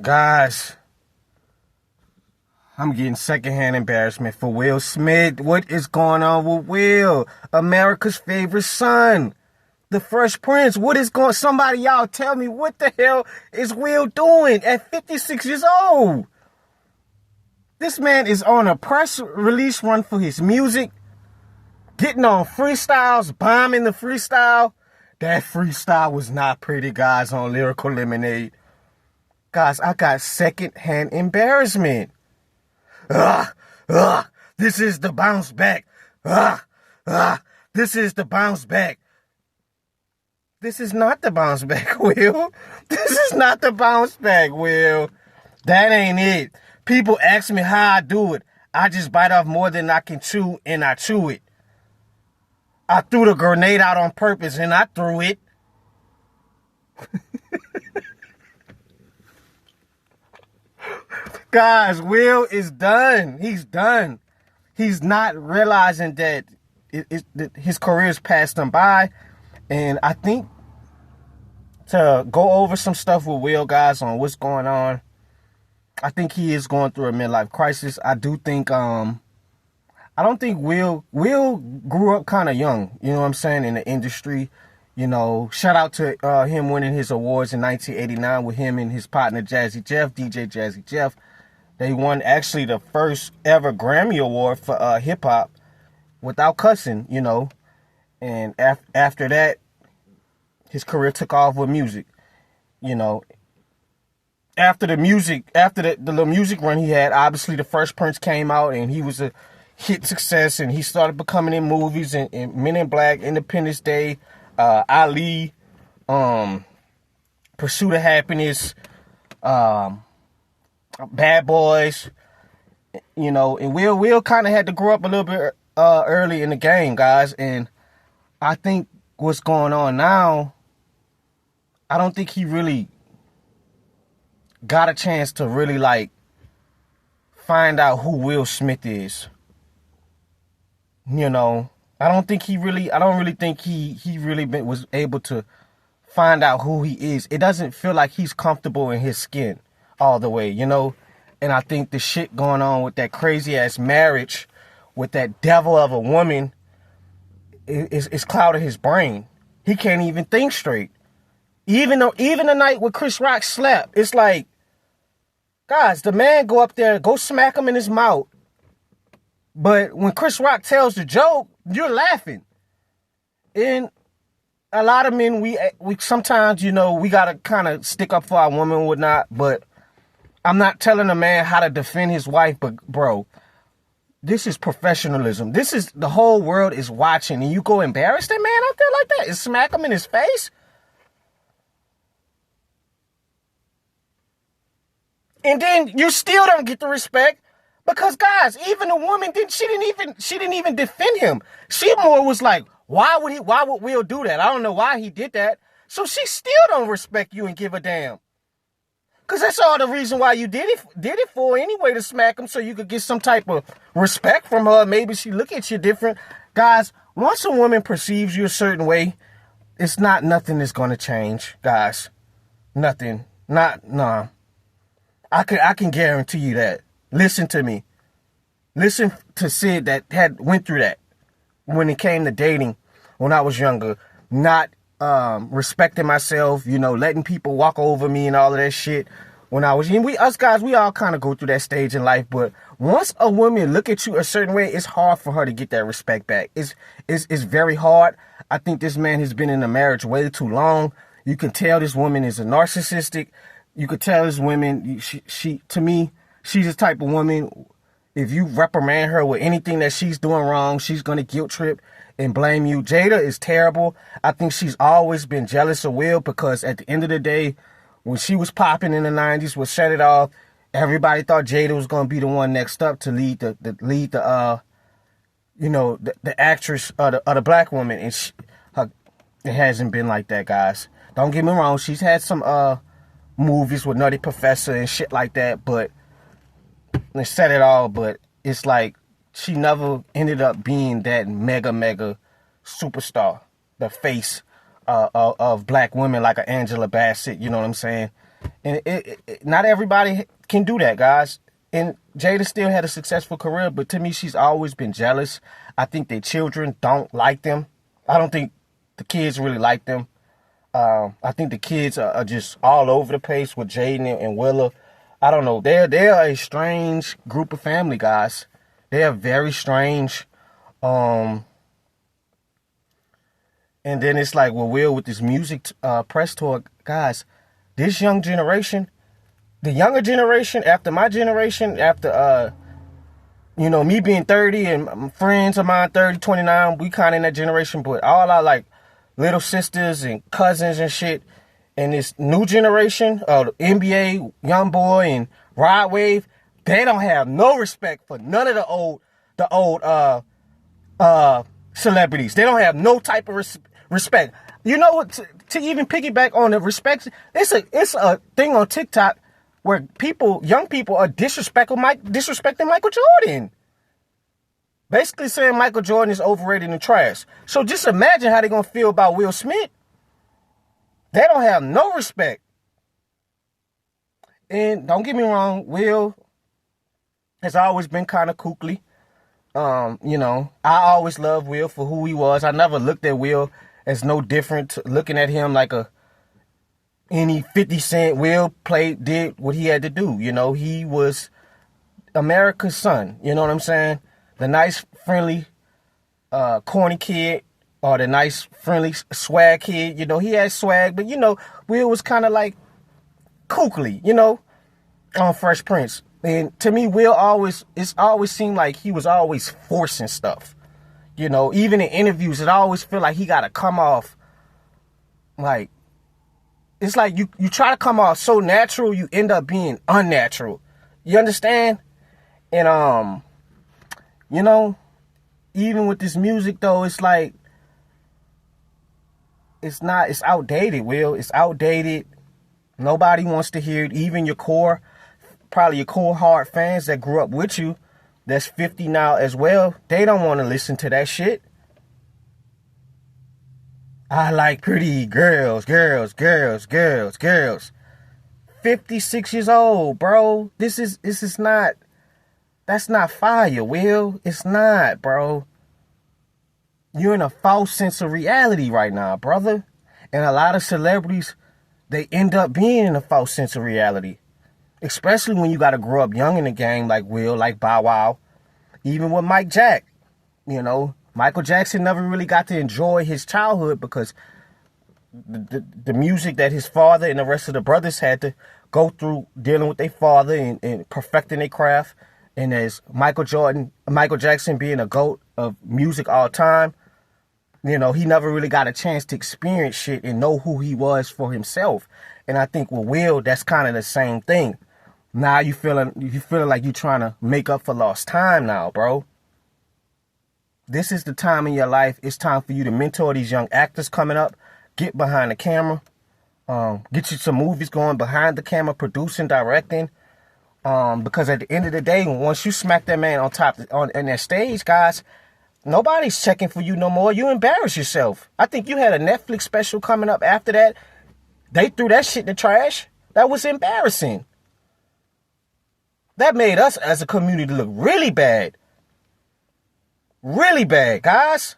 Guys, I'm getting secondhand embarrassment for Will Smith. What is going on with Will? America's favorite son. The Fresh Prince. What is going... Somebody y'all tell me what the hell is Will doing at 56 years old? This man is on a press release run for his music. Getting on freestyles. Bombing the freestyle. That freestyle was not pretty, guys, on Lyrical Lemonade. Guys, I got secondhand embarrassment. This is the bounce back. This is the bounce back. This is not the bounce back, Will. This is not the bounce back, Will. That ain't it. People ask me how I do it. I just bite off more than I can chew, and I chew it. I threw the grenade out on purpose, and I threw it. Guys, Will is done. He's done. He's not realizing that his career's passed him by. And I think to go over some stuff with Will, guys, on what's going on, I think he is going through a midlife crisis. I do think, I don't think Will grew up kind of young, you know what I'm saying, in the industry. You know, shout out to him winning his awards in 1989 with him and his partner Jazzy Jeff, DJ Jazzy Jeff. They won actually the first ever Grammy Award for hip-hop without cussing, you know. And after that, his career took off with music, you know. After the little music run he had, obviously the Fresh Prince came out and he was a hit success, and he started becoming in movies and Men in Black, Independence Day, Ali, Pursuit of Happiness, Bad Boys, you know. And Will kind of had to grow up a little bit early in the game, guys. And I think what's going on now, I don't think he really got a chance to really like find out who Will Smith is. You know, I don't really think he really was able to find out who he is. It doesn't feel like he's comfortable in his skin all the way, you know. And I think the shit going on with that crazy ass marriage with that devil of a woman is clouding his brain. He can't even think straight. Even the night with Chris Rock slept, it's like, guys, the man go up there, go smack him in his mouth. But when Chris Rock tells the joke, you're laughing. And a lot of men, we sometimes, you know, we gotta kind of stick up for our woman and whatnot. But I'm not telling a man how to defend his wife, but bro, this is professionalism. This is, the whole world is watching, and you go embarrass that man out there like that and smack him in his face? And then you still don't get the respect because, guys, even the woman she didn't even defend him. She more was like, why would Will do that? I don't know why he did that. So she still don't respect you and give a damn. Because that's all the reason why you did it for anyway, to smack him so you could get some type of respect from her. Maybe she look at you different. Guys, once a woman perceives you a certain way, it's not nothing that's going to change, guys. Nothing. Nah. I can guarantee you that. Listen to me. Listen to Sid that went through that when it came to dating when I was younger. Not respecting myself, you know, letting people walk over me and all of that shit. When I was young, we all kind of go through that stage in life. But once a woman look at you a certain way, it's hard for her to get that respect back. It's very hard. I think this man has been in a marriage way too long. You can tell this woman is a narcissistic. You could tell this woman, she to me, she's the type of woman, if you reprimand her with anything that she's doing wrong, she's going to guilt trip and blame you. Jada is terrible. I think she's always been jealous of Will because at the end of the day, when she was popping in the 90s with Shut It Off, everybody thought Jada was going to be the one next up to lead the actress of the black woman. And it hasn't been like that, guys. Don't get me wrong. She's had some movies with Nutty Professor and shit like that, but they said it all, but it's like she never ended up being that mega superstar, the face of black women like an Angela Bassett, you know what I'm saying? And not everybody can do that, guys. And Jada still had a successful career, but to me, she's always been jealous. I think their children don't like them. I don't think the kids really like them. I think the kids are just all over the place with Jaden and Willa. I don't know. They're a strange group of family, guys. They're very strange. And then it's like, well, Will, with this music press tour, guys, this young generation, the younger generation, after my generation, after, me being 30 and friends of mine, 30, 29, we kind of in that generation, but all our, like, little sisters and cousins and shit, and this new generation of NBA, Youngboy and Rod Wave, they don't have no respect for none of the old celebrities. They don't have no type of respect. You know what? To even piggyback on the respect, it's a thing on TikTok where young people are disrespecting Michael Jordan. Basically saying Michael Jordan is overrated and trash. So just imagine how they're going to feel about Will Smith. They don't have no respect. And don't get me wrong, Will has always been kind of kooky. I always loved Will for who he was. I never looked at Will as no different, looking at him like any 50 Cent. Will did what he had to do. He was America's son. You know what I'm saying? The nice, friendly, corny kid, or the nice, friendly, swag kid. He had swag, but, Will was kind of like kooky, on Fresh Prince. And to me, it's always seemed like he was always forcing stuff. Even in interviews, it always feel like he got to come off like, it's like you try to come off so natural, you end up being unnatural. You understand? And, even with this music, though, it's like, it's outdated, Will. It's outdated. Nobody wants to hear it. Even probably your core hard fans that grew up with you, that's 50 now as well, they don't want to listen to that shit. I like pretty girls. 56 years old, bro. That's not fire, Will. It's not, bro. You're in a false sense of reality right now, brother. And a lot of celebrities, they end up being in a false sense of reality. Especially when you got to grow up young in the game like Will, like Bow Wow. Even with Mike Jack. Michael Jackson never really got to enjoy his childhood because the music that his father and the rest of the brothers had to go through dealing with their father and perfecting their craft. And as Michael Jackson being a GOAT of music all time, he never really got a chance to experience shit and know who he was for himself. And I think with Will, that's kind of the same thing. Now you feeling like you're trying to make up for lost time now, bro. This is the time in your life. It's time for you to mentor these young actors coming up. Get behind the camera. Get you some movies going behind the camera, producing, directing. Because at the end of the day, once you smack that man on that stage, guys, nobody's checking for you no more. You embarrass yourself. I think you had a Netflix special coming up after that. They threw that shit in the trash. That was embarrassing. That made us as a community look really bad. Really bad, guys.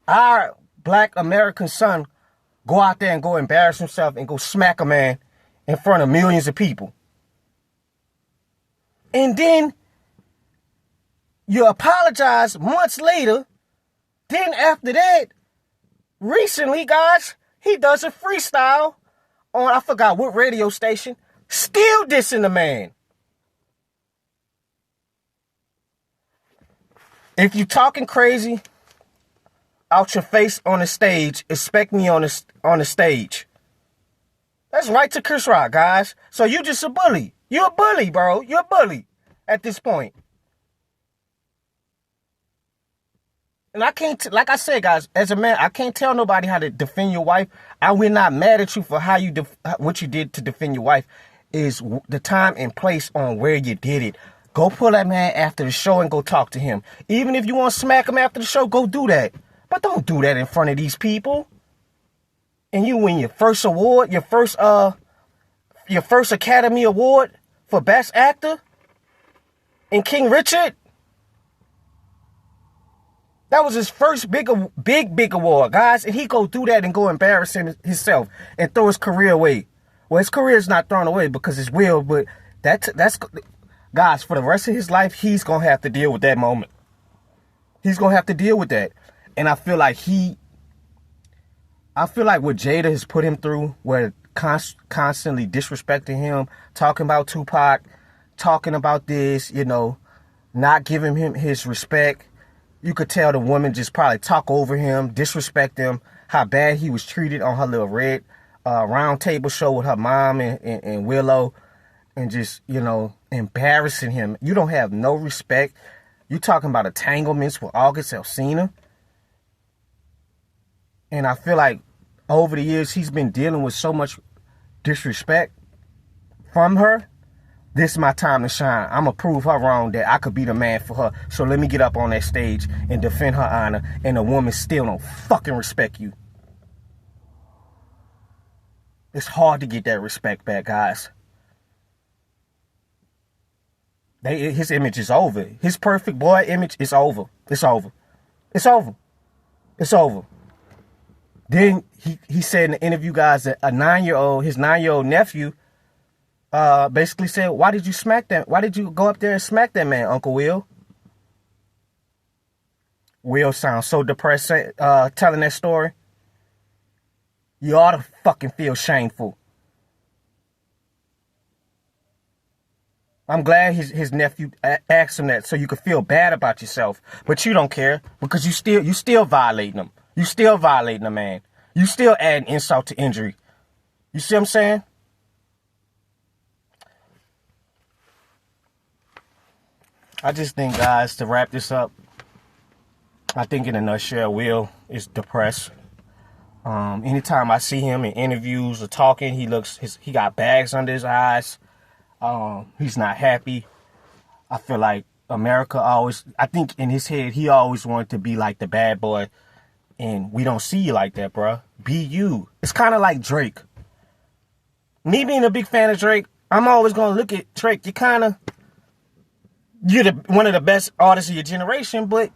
Our black American son go out there and go embarrass himself and go smack a man in front of millions of people. And then you apologize months later. Then after that, recently, guys, he does a freestyle on, I forgot what radio station, still dissing the man. If you talking crazy out your face on the stage, expect me on the stage. That's right to Chris Rock, guys. So you just a bully. You're a bully, bro. You're a bully at this point. And I can't, like I said, guys, as a man, I can't tell nobody how to defend your wife. We're not mad at you for what you did to defend your wife. Is the time and place on where you did it. Go pull that man after the show and go talk to him. Even if you want to smack him after the show, go do that. But don't do that in front of these people. and you win your first award, your first Academy Award for Best Actor in King Richard. That was his first big award, guys. And he go do that and go embarrass himself and throw his career away. Well, his career is not thrown away because it's will, but that's guys, for the rest of his life, he's gonna have to deal with that moment. He's gonna have to deal with that. And I feel like what Jada has put him through, where constantly disrespecting him, talking about Tupac, talking about this, not giving him his respect. You could tell the woman just probably talk over him, disrespect him, how bad he was treated on her little red round table show with her mom and Willow, and just, embarrassing him. You don't have no respect. You talking about entanglements with August Alsina. And I feel like over the years, he's been dealing with so much disrespect from her. This is my time to shine. I'm going to prove her wrong that I could be the man for her. So let me get up on that stage and defend her honor. And the woman still don't fucking respect you. It's hard to get that respect back, guys. His image is over. His perfect boy image is over. It's over. It's over. It's over. Then he said in the interview, guys, that his 9-year-old nephew, basically said, why did you smack that? Why did you go up there and smack that man, Uncle Will? Will sounds so depressed telling that story. You ought to fucking feel shameful. I'm glad his nephew asked him that so you could feel bad about yourself. But you don't care because you still violating him. You still violating a man. You still adding insult to injury. You see what I'm saying? I just think, guys, to wrap this up, I think in a nutshell, Will is depressed. Anytime I see him in interviews or talking, he got bags under his eyes. He's not happy. I feel like I think in his head, he always wanted to be like the bad boy. And we don't see you like that, bro. Be you. It's kind of like Drake. Me being a big fan of Drake, I'm always going to look at Drake. You're one of the best artists of your generation, but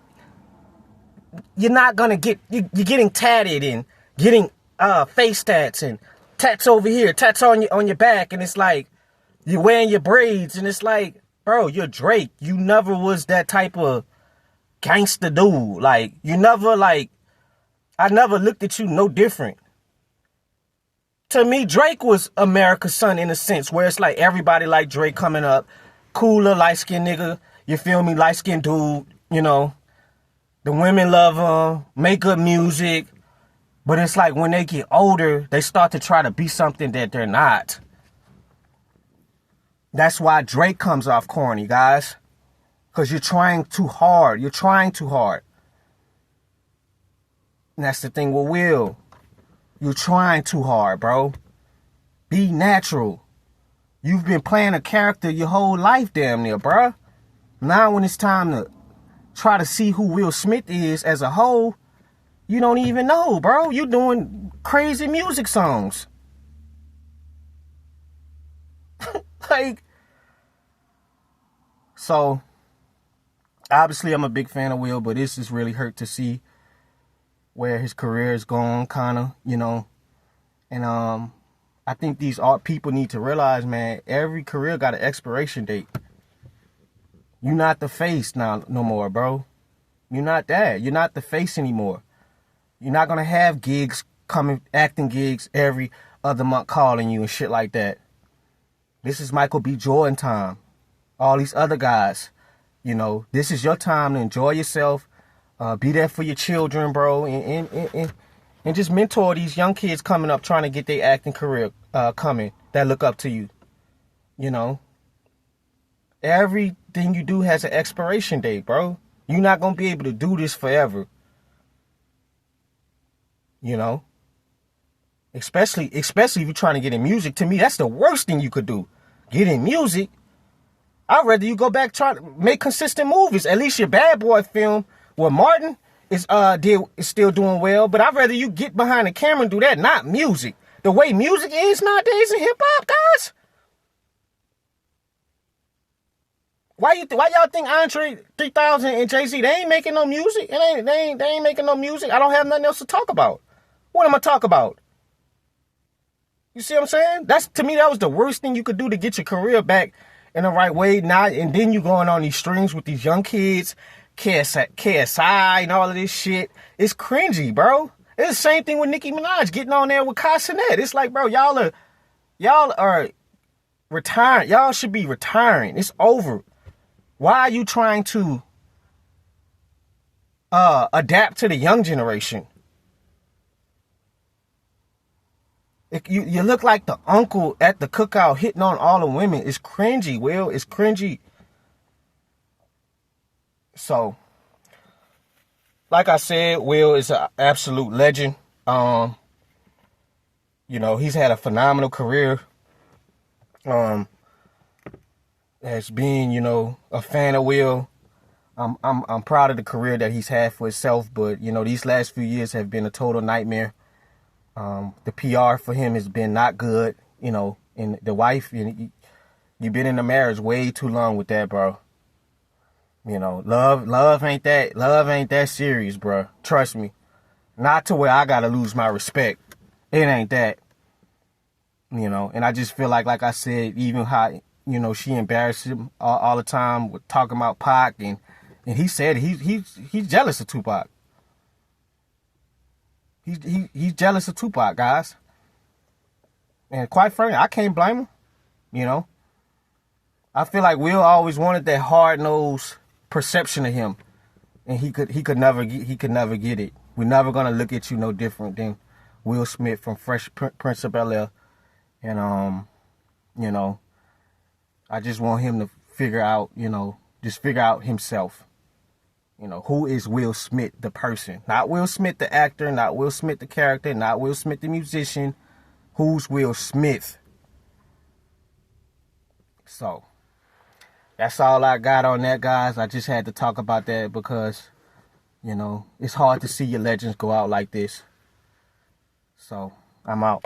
you're not going to you're getting tatted and getting face tats and tats over here, tats on your back. And it's like, you're wearing your braids. And it's like, bro, you're Drake. You never was that type of gangster dude. Like, I never looked at you no different. To me, Drake was America's son in a sense, where it's like everybody like Drake coming up. Cooler, light-skinned nigga, you feel me? Light-skinned dude, The women love him, make good music. But it's like when they get older, they start to try to be something that they're not. That's why Drake comes off corny, guys. Because you're trying too hard. You're trying too hard. And that's the thing with Will. You're trying too hard, bro. Be natural. You've been playing a character your whole life, damn near, bro. Now when it's time to try to see who Will Smith is as a whole, you don't even know, bro. You're doing crazy music songs. So, obviously I'm a big fan of Will, but this is really hurt to see where his career is going, kind of, And I think these people need to realize, man, every career got an expiration date. You're not the face no more, bro. You're not that. You're not the face anymore. You're not going to have gigs acting gigs every other month calling you and shit like that. This is Michael B. Jordan time. All these other guys, this is your time to enjoy yourself. Be there for your children, bro, and just mentor these young kids coming up trying to get their acting career coming that look up to you. Everything you do has an expiration date, bro. You're not going to be able to do this forever. Especially if you're trying to get in music. To me, that's the worst thing you could do. Get in music. I'd rather you go back try to make consistent movies. At least your Bad Boy film with Martin is still doing well, but I'd rather you get behind the camera and do that, not music. The way music is nowadays in hip hop, guys. Why y'all think Andre 3000 and Jay-Z, they ain't making no music? They ain't making no music. I don't have nothing else to talk about. What am I talk about? You see what I'm saying? To me, that was the worst thing you could do to get your career back in the right way. And then you going on these streams with these young kids, KSI and all of this shit. It's cringy, bro. It's the same thing with Nicki Minaj getting on there with Kai Cenat. It's like, bro, y'all are retiring. Y'all should be retiring. It's over. Why are you trying to adapt to the young generation? You look like the uncle at the cookout hitting on all the women. It's cringy, Will. It's cringy. So, like I said, Will is an absolute legend. He's had a phenomenal career. As being, a fan of Will, I'm proud of the career that he's had for himself. But these last few years have been a total nightmare. The PR for him has been not good. And the wife, you've been in a marriage way too long with that, bro. Love ain't that serious, bro. Trust me. Not to where I gotta lose my respect. It ain't that. And I just feel like I said, even how, she embarrassed him all the time with talking about Pac, and he said he's jealous of Tupac. He's jealous of Tupac, guys. And quite frankly, I can't blame him. I feel like Will always wanted that hard-nosed perception of him, and he could never get it. We're never gonna look at you no different than Will Smith from Fresh Prince of Bel-Air, and I just want him to figure out himself. Who is Will Smith the person? Not Will Smith the actor, not Will Smith the character, not Will Smith the musician. Who's Will Smith? So that's all I got on that, guys. I just had to talk about that because, it's hard to see your legends go out like this. So, I'm out.